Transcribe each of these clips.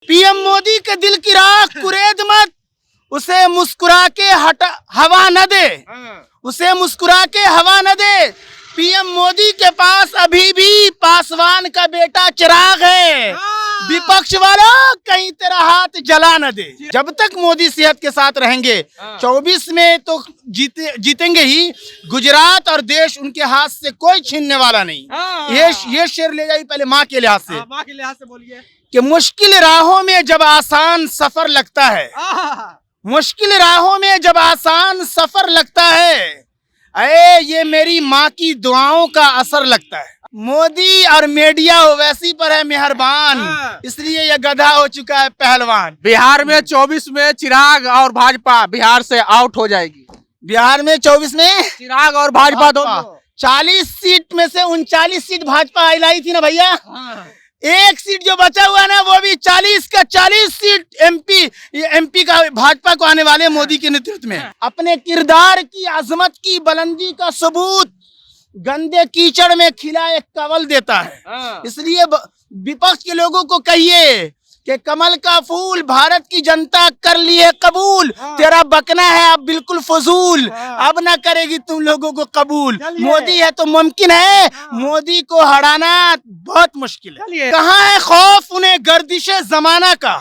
PM Modi के दिल की राख कुरेद मत, उसे मुस्कुरा के हवा न दे, उसे मुस्कुरा के हवा न दे। पीएम मोदी के पास अभी भी पासवान का बेटा चिराग है। विपक्ष वालों कहीं तेरा हाथ जला न दे। जब तक मोदी सेहत के साथ रहेंगे 24 में तो जीतेंगे ही। गुजरात और देश उनके हाथ से कोई छीनने वाला नहीं। ये शेर ले जाइए पहले माँ के लिहाज से। माँ के लिहाज से बोलिए कि मुश्किल राहों में जब आसान सफर लगता है, मुश्किल राहों में जब आसान सफर लगता है, अरे ये मेरी माँ की दुआओं का असर लगता है। मोदी और मीडिया ओवैसी पर है मेहरबान, इसलिए ये गधा हो चुका है पहलवान। बिहार में 24 में चिराग और भाजपा बिहार से आउट हो जाएगी। बिहार में 24 में चिराग और भाजपा दोनों। 40 सीट में से 39 सीट भाजपा लाई थी ना भैया। एक सीट जो बचा हुआ है ना वो भी 40 का 40 सीट एमपी का भाजपा को आने वाले मोदी के नेतृत्व में। अपने किरदार की अजमत की बुलंदी का सबूत गंदे कीचड़ में खिला एक कवल देता है। इसलिए विपक्ष के लोगों को कहिए कि कमल का फूल भारत की जनता कर ली है कबूल। तेरा बकना है अब बिल्कुल फजूल, अब ना करेगी तुम लोगों को कबूल। मोदी है तो मुमकिन है, मोदी को हराना बहुत मुश्किल है। कहाँ है खौफ उन्हें गर्दिशे जमाना का,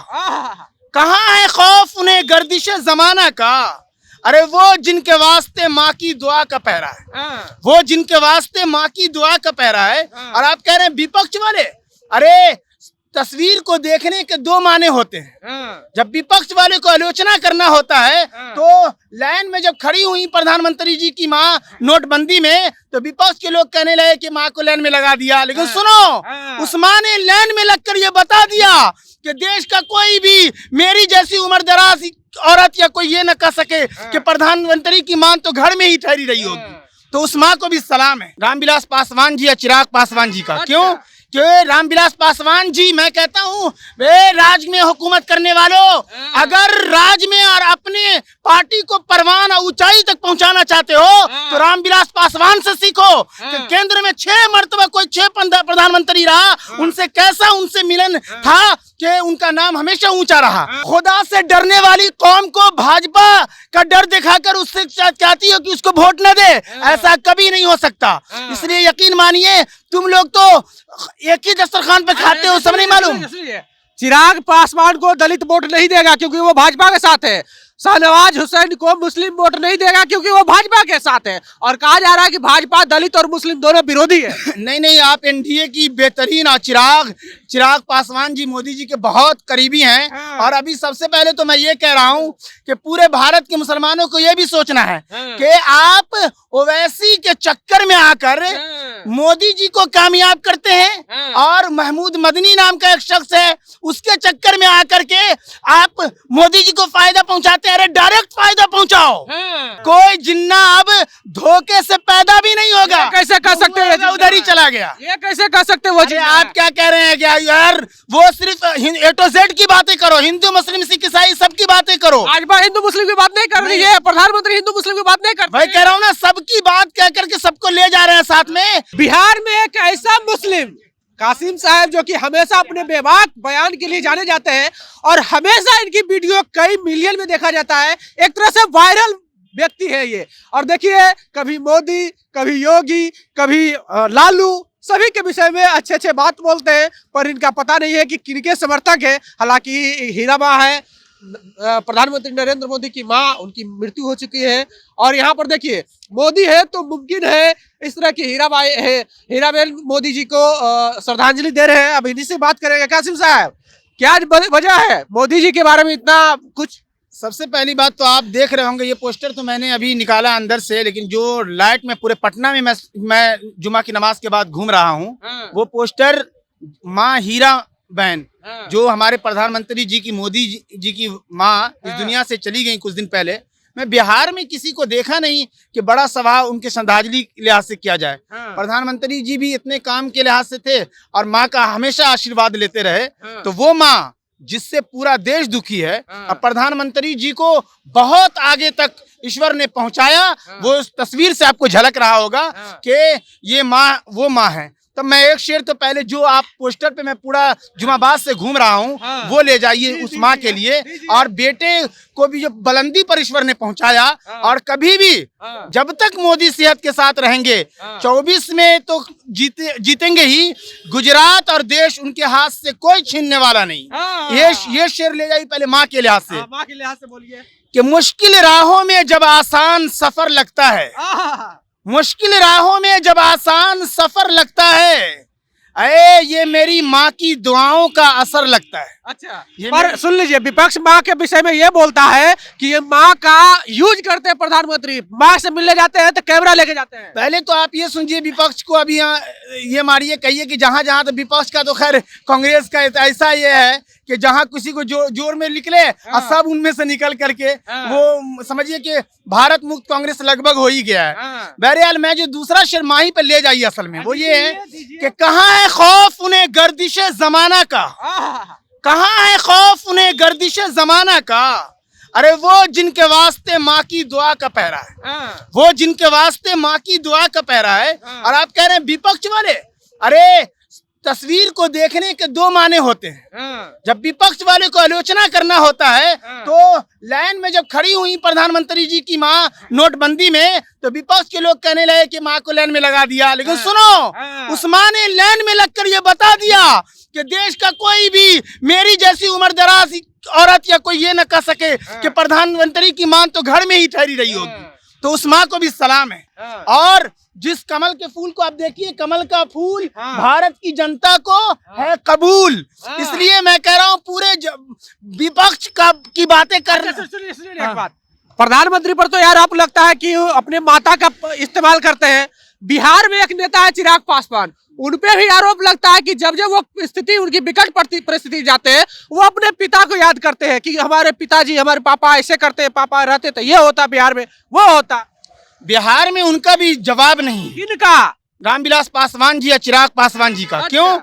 कहाँ है खौफ उन्हें गर्दिशे जमाना का। अरे वो जिनके वास्ते माँ की दुआ का पहरा है, वो जिनके वास्ते माँ की दुआ का पहरा है। और आप कह रहे हैं विपक्ष वाले, अरे तस्वीर को देखने के दो माने होते हैं। जब विपक्ष वाले को आलोचना करना होता है तो लाइन में जब खड़ी हुई प्रधानमंत्री जी की माँ नोटबंदी में, तो विपक्ष के लोग कहने लगे कि माँ को लाइन में लगा दिया। लेकिन सुनो, उस माँ ने लाइन में लगकर ये बता दिया कि देश का कोई भी मेरी जैसी उम्र दराज औरत या कोई ये न कह सके कि प्रधानमंत्री की मां तो घर में ही ठहरी रही होगी। तो उस मां को भी सलाम है, रामविलास पासवान जी या चिराग पासवान जी का। क्यों? कि रामविलास पासवान जी, मैं कहता हूँ वे राज्य में हुकूमत करने वालों, अगर राज्य में और अपने पार्टी को परवान और ऊंचाई तक पहुंचाना चाहते हो तो रामविलास पासवान से सीखो कि केंद्र में 6 मरतबा कोई 6 प्रधानमंत्री रहा, उनसे कैसा उनसे मिलन था कि उनका नाम हमेशा ऊंचा रहा। खुदा से डरने वाली कौम को भाजपा का डर दिखाकर उससे चाहती हो कि उसको वोट न दे, ऐसा कभी नहीं हो सकता। इसलिए यकीन मानिए तुम लोग तो एक ही दस्तरखान पे खाते हो, सब नहीं मालूम। चिराग पासवान को दलित वोट नहीं देगा क्योंकि वो भाजपा के साथ है। शाहनवाज हुसैन को मुस्लिम वोट नहीं देगा क्योंकि वो भाजपा के साथ है। और कहा जा रहा है कि भाजपा दलित और मुस्लिम दोनों विरोधी है। नहीं, आप एनडीए की बेहतरीन और चिराग पासवान जी मोदी जी के बहुत करीबी हैं। और अभी सबसे पहले तो मैं ये कह रहा हूँ कि पूरे भारत के मुसलमानों को ये भी सोचना है कि आप ओवैसी के चक्कर में आकर मोदी जी को कामयाब करते हैं और महमूद मदनी नाम का एक शख्स है उसके चक्कर में आकर के आप मोदी जी को फायदा पहुंचाते हैं। अरे डायरेक्ट फायदा पहुंचाओ। कोई जिन्ना अब धोखे से पैदा भी नहीं होगा। कैसे कह सकते हैं? उधर ही चला गया। ये कैसे कह सकते वो? आप क्या कह रहे हैं क्या यार? वो सिर्फ A to Z की बातें करो, हिंदू मुस्लिम सिख ईसाई सबकी बातें करो। भाजपा हिंदू मुस्लिम की बात नहीं कर रही है, प्रधानमंत्री हिंदू मुस्लिम की बात नहीं कर रहे। भाई कह रहा हूँ ना, सबकी बात कह करके सबको ले जा रहे हैं साथ में। बिहार में एक ऐसा मुस्लिम कासिम साहब जो कि हमेशा अपने बेबाक बयान के लिए जाने जाते हैं और हमेशा इनकी वीडियो कई मिलियन में देखा जाता है, एक तरह से वायरल व्यक्ति है ये। और देखिए, कभी मोदी, कभी योगी, कभी लालू, सभी के विषय में अच्छे अच्छे बात बोलते हैं, पर इनका पता नहीं है कि किनके समर्थक है। हालांकि हीरा माँ है, प्रधानमंत्री नरेंद्र मोदी की माँ, उनकी मृत्यु हो चुकी है। और यहाँ पर देखिए, मोदी है तो मुमकिन है इस तरह की हीराबाई है, हीराबेन मोदी जी को श्रद्धांजलि दे रहे हैं। अब इन्हीं से बात करेंगे। कासिम साहब, क्या वजह है मोदी जी के बारे में इतना कुछ? सबसे पहली बात तो आप देख रहे होंगे, ये पोस्टर तो मैंने अभी निकाला अंदर से, लेकिन जो लाइट में पूरे पटना में मैं जुमा की नमाज के बाद घूम रहा हूँ, वो पोस्टर माँ हीरा बहन, जो हमारे प्रधानमंत्री जी की, मोदी जी की माँ इस दुनिया से चली गई कुछ दिन पहले। मैं बिहार में किसी को देखा नहीं कि बड़ा सभा उनके श्रद्धांजलि लिहाज से किया जाए। प्रधानमंत्री जी भी इतने काम के लिहाज से थे और माँ का हमेशा आशीर्वाद लेते रहे। तो वो माँ जिससे पूरा देश दुखी है, और प्रधानमंत्री जी को बहुत आगे तक ईश्वर ने पहुंचाया। वो उस तस्वीर से आपको झलक रहा होगा कि ये माँ वो माँ है। तो मैं एक शेर तो पहले जो आप पोस्टर पे मैं पूरा जुमाबाद से घूम रहा हूँ हाँ। वो ले जाइए उस माँ के लिए, और बेटे को भी जो बुलंदी पर ईश्वर ने पहुंचाया, हाँ। और कभी भी हाँ। जब तक मोदी सेहत के साथ रहेंगे, हाँ। 24 में तो जीतेंगे ही, गुजरात और देश उनके हाथ से कोई छीनने वाला नहीं। हाँ। ये शेर ले जाइए पहले माँ के लिहाज से, माँ के लिहाज से बोलिए कि मुश्किल राहों में जब आसान सफर लगता है, मुश्किल राहों में जब आसान सफर लगता है, अरे ये मेरी माँ की दुआओं का असर लगता है। अच्छा, ये पर सुन लीजिए, विपक्ष माँ के विषय में ये बोलता है कि ये माँ का यूज करते हैं प्रधानमंत्री, माँ से मिलने जाते हैं तो कैमरा लेके जाते हैं। पहले तो आप ये सुनिए, विपक्ष को अभी ये मारिए, कहिए कि जहां जहां, तो विपक्ष का तो खैर कांग्रेस का ऐसा ये है कि जहां किसी को जोर में निकले और सब उनमें से निकल करके वो समझिए कि भारत मुक्त कांग्रेस लगभग हो ही गया है। बहरहाल मैं जो दूसरा शेर माही पे ले जाइए, असल में वो ये है कि कहाँ है खौफ उन्हें गर्दिशे जमाना का, कहाँ है खौफ उन्हें गर्दिशे जमाना का, अरे वो जिनके वास्ते माँ की दुआ का पहरा है, वो जिनके वास्ते माँ की दुआ का पहरा है। और आप कह रहे हैं विपक्ष वाले, अरे तस्वीर को देखने के दो माने होते हैं। जब विपक्ष वाले को आलोचना करना होता है तो लाइन में जब खड़ी हुई प्रधानमंत्री जी की माँ नोटबंदी में, तो विपक्ष के लोग कहने लगे कि माँ को लाइन में लगा दिया, लेकिन सुनो, उस माँ ने लाइन में लगकर ये बता दिया कि देश का कोई भी मेरी जैसी उम्र दराज औरत या कोई ये न कह सके कि प्रधानमंत्री की मां तो घर में ही ठहरी रही होगी। तो उस माँ को भी सलाम है। और जिस कमल के फूल को आप देखिए, कमल का फूल भारत की जनता को है कबूल। इसलिए मैं कह रहा हूँ पूरे विपक्ष की बातें कर। सुनिए एक बात, प्रधानमंत्री पर तो यार आपको लगता है कि अपने माता का इस्तेमाल करते हैं। बिहार में एक नेता है चिराग पासवान, उनपे भी आरोप लगता है कि जब जब वो स्थिति, उनकी विकट परिस्थिति जाते हैं, वो अपने पिता को याद करते हैं कि हमारे पिताजी, हमारे पापा ऐसे करते हैं, पापा रहते तो ये होता बिहार में, वो होता। बिहार में उनका भी जवाब नहीं। किनका? रामविलास पासवान जी या चिराग पासवान जी का। अच्छा। क्यों?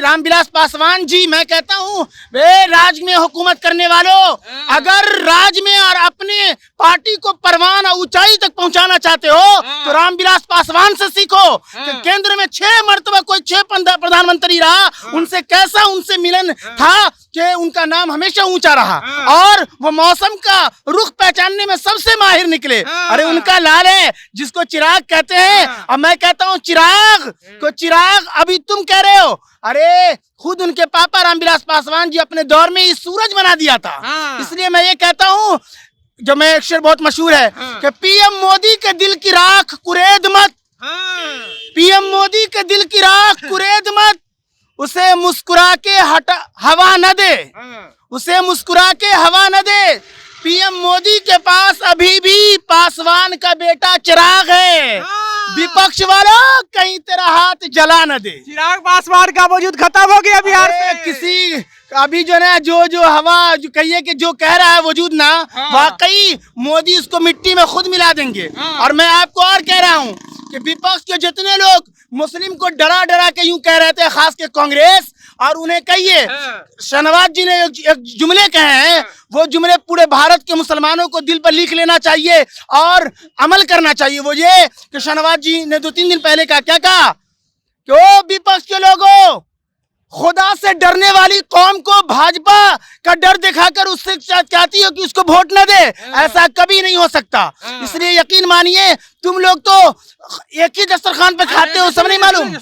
रामविलास पासवान जी, मैं कहता हूँ वे राज्य में हुकूमत करने वालों, अगर राज्य में और अपने पार्टी को परवान और ऊंचाई तक पहुंचाना चाहते हो तो रामविलास पासवान से सीखो कि केंद्र में 6 मरतबा कोई 6 प्रधानमंत्री रहा, उनसे कैसा उनसे मिलन था कि उनका नाम हमेशा ऊंचा रहा, और वो मौसम का रुख पहचानने में सबसे माहिर निकले। अरे उनका लाल है जिसको चिराग कहते हैं। और मैं कहता हूँ चिराग को चिराग अभी तुम कह रहे हो, अरे खुद उनके पापा रामविलास पासवान जी अपने दौर में ही सूरज बना दिया था। इसलिए मैं ये कहता हूँ, जो मैं एक शेर बहुत मशहूर है कि पीएम मोदी के दिल की राख कुरेद मत, पीएम मोदी के दिल की राख कुरेद मत, उसे मुस्कुरा के हवा न दे, उसे मुस्कुरा के हवा न दे। पीएम मोदी के पास अभी भी पासवान का बेटा चिराग है। विपक्ष वालों कहीं तेरा हाथ जला न दे। चिराग पासवान का वजूद खत्म हो गया बिहार से। किसी अभी जो ना जो हवा जो कहिए कि जो कह रहा है वजूद ना, वाकई मोदी उसको मिट्टी में खुद मिला देंगे। और मैं आपको और कह रहा हूँ कि विपक्ष के जितने लोग मुस्लिम को डरा डरा के यूं कह रहे थे, खास के कांग्रेस, और उन्हें कहिए शहनवाज जी ने एक जुमले कहे हैं, वो जुमले पूरे भारत के मुसलमानों को दिल पर लिख लेना चाहिए और अमल करना चाहिए। वो ये कि शहनवाज जी ने 2-3 दिन पहले कहा, क्या कहा कि ओ विपक्ष के लोगों, खुदा से डरने वाली कौम को भाजपा का डर दिखाकर उससे चाहती हो कि उसको वोट न दे, ऐसा कभी नहीं हो सकता। इसलिए यकीन मानिए, तुम लोग तो एक ही दस्तरखान पे खाते हो, सब नहीं मालूम।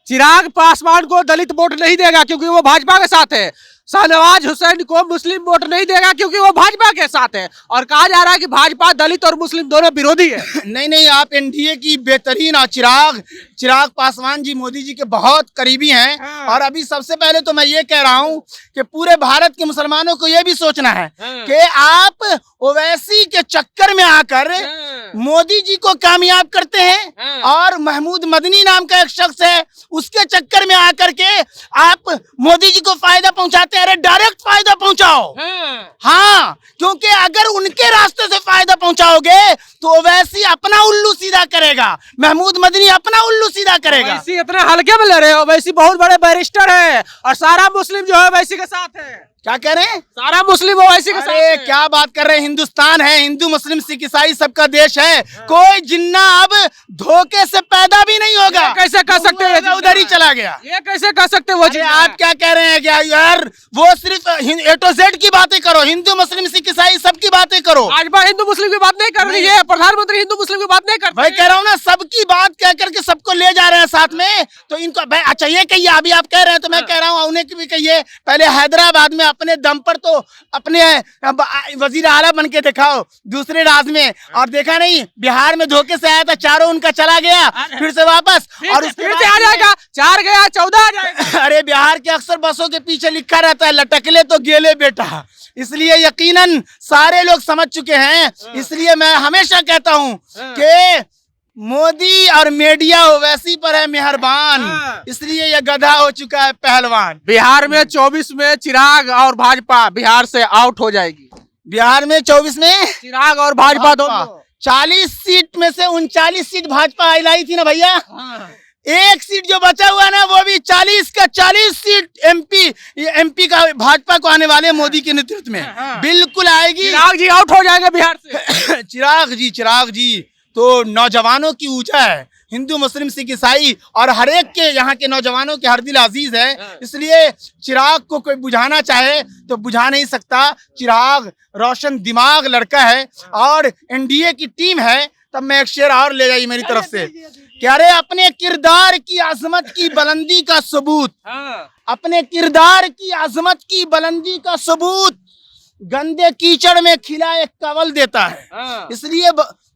चिराग पासवान को दलित वोट नहीं देगा क्योंकि वो भाजपा के साथ है। शहनवाज हुसैन को मुस्लिम वोट नहीं देगा क्योंकि वो भाजपा के साथ है। और कहा जा रहा है कि भाजपा दलित और मुस्लिम दोनों विरोधी है। नहीं, आप एनडीए की बेहतरीन, और चिराग पासवान जी मोदी जी के बहुत करीबी हैं। और अभी सबसे पहले तो मैं ये कह रहा हूँ कि पूरे भारत के मुसलमानों को ये भी सोचना है कि आप ओवैसी के चक्कर में आकर मोदी जी को कामयाब करते हैं, और महमूद मदनी नाम का एक शख्स है, उसके चक्कर में आकर के आप मोदी जी को फायदा पहुंचाते हैं। अरे डायरेक्ट फायदा पहुंचाओ। हाँ, क्योंकि अगर उनके रास्ते से फायदा पहुंचाओगे तो ओवैसी अपना उल्लू सीधा करेगा, महमूद मदनी अपना उल्लू सीधा करेगा। वैसी इतना हल्के में ले रहे हो, वैसी बहुत बड़े बैरिस्टर है और सारा मुस्लिम जो है वैसी के साथ है। क्या कह रहे हैं? सारा मुस्लिम ओवैसी के साथ अरे है। क्या बात कर रहे हैं, हिंदुस्तान है, हिंदू मुस्लिम सिख ईसाई सबका देश है। कोई जिन्ना अब धोखे से पैदा भी नहीं होगा। ये कैसे कह सकते हैं? वो उधर ही चला गया। ये कैसे कह सकते हैं? वो अरे आप क्या कह रहे हैं? क्या यार, वो सिर्फ ए टू जेड की बातें करो, हिंदू मुस्लिम सिख ईसाई सबकी बातें करो। भाजपा हिंदू मुस्लिम की बात नहीं कर रही है, प्रधानमंत्री हिंदू मुस्लिम की बात नहीं कर भाई कह रहा हूँ ना, सबकी बात कह करके सबको ले जा रहे हैं साथ में। तो इनको भाई अच्छा ये कहिए, अभी आप कह रहे हैं तो मैं कह रहा हूँ उन्हें भी कहिए, पहले हैदराबाद में अपने दम पर तो अपने वजीर आला बन के दिखाओ दूसरे राज्य में, और देखा नहीं बिहार में धोखे से आया था, चारों उनका चला गया, फिर से वापस, और उसके फिर से आ जाएगा, 4 गया 14 आ जाएगा। अरे बिहार के अक्सर बसों के पीछे लिखा रहता है लटकले तो गेले बेटा, इसलिए यकीनन सारे लोग समझ चुके हैं। इसलिए मैं हमेशा कहता हूँ कि मोदी और मीडिया ओवैसी पर है मेहरबान, इसलिए यह गधा हो चुका है पहलवान। बिहार में 24 में चिराग और भाजपा बिहार से आउट हो जाएगी। बिहार में 24 में चिराग और भाजपा दोनों। 40 सीट में से 39 सीट भाजपा लाई थी ना भैया। एक सीट जो बचा हुआ ना, वो भी 40 का 40 सीट एमपी का भाजपा को आने वाले मोदी के नेतृत्व में बिल्कुल आएगी। चिराग जी आउट हो जाएंगे बिहार से। चिराग जी तो नौजवानों की ऊर्जा है, हिंदू मुस्लिम सिख ईसाई और हर एक के यहाँ के नौजवानों के हर दिल अजीज है, इसलिए चिराग को कोई बुझाना चाहे तो बुझा नहीं सकता। चिराग रोशन दिमाग लड़का है और एनडीए की टीम है। तब मैं एक शेर और ले जाइए मेरी तरफ से, क्या रे अपने किरदार की आजमत की बुलंदी का सबूत, अपने किरदार की आजमत की बुलंदी का सबूत गंदे कीचड़ में खिला एक कवल देता है। इसलिए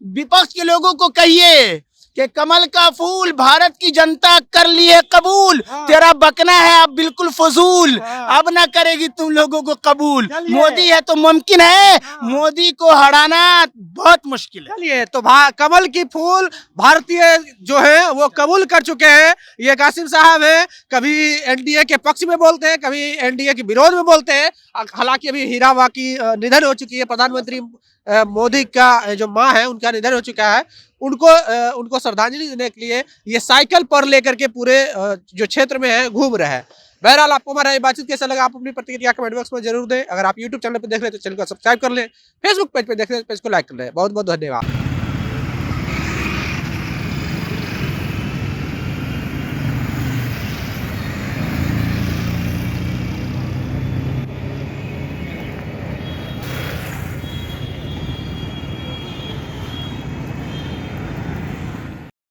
विपक्ष के लोगों को कहिए कि कमल का फूल भारत की जनता कर ली है कबूल, तेरा बकना है अब बिल्कुल फजूल, अब ना करेगी तुम लोगों को कबूल। मोदी है तो मुमकिन है, मोदी को हराना बहुत मुश्किल है। चलिए तो कमल की फूल भारतीय जो है वो कबूल कर चुके हैं। ये कासिम साहब है, कभी एनडीए के पक्ष में बोलते हैं, कभी एनडीए के विरोध में बोलते हैं। हालांकि अभी हीराबा की निधन हो चुकी है, प्रधानमंत्री मोदी का जो माँ है उनका निधन हो चुका है। उनको श्रद्धांजलि देने के लिए ये साइकिल पर लेकर के पूरे जो क्षेत्र में है घूम रहे हैं। बहरहाल आपको हमारा ये बातचीत कैसा लगा, आप अपनी प्रतिक्रिया कमेंट बॉक्स में जरूर दें। अगर आप यूट्यूब चैनल पर देख रहे हैं तो चैनल को सब्सक्राइब कर लें, फेसबुक पेज पे देख रहे हैं तो पेज को लाइक कर लें। बहुत बहुत धन्यवाद।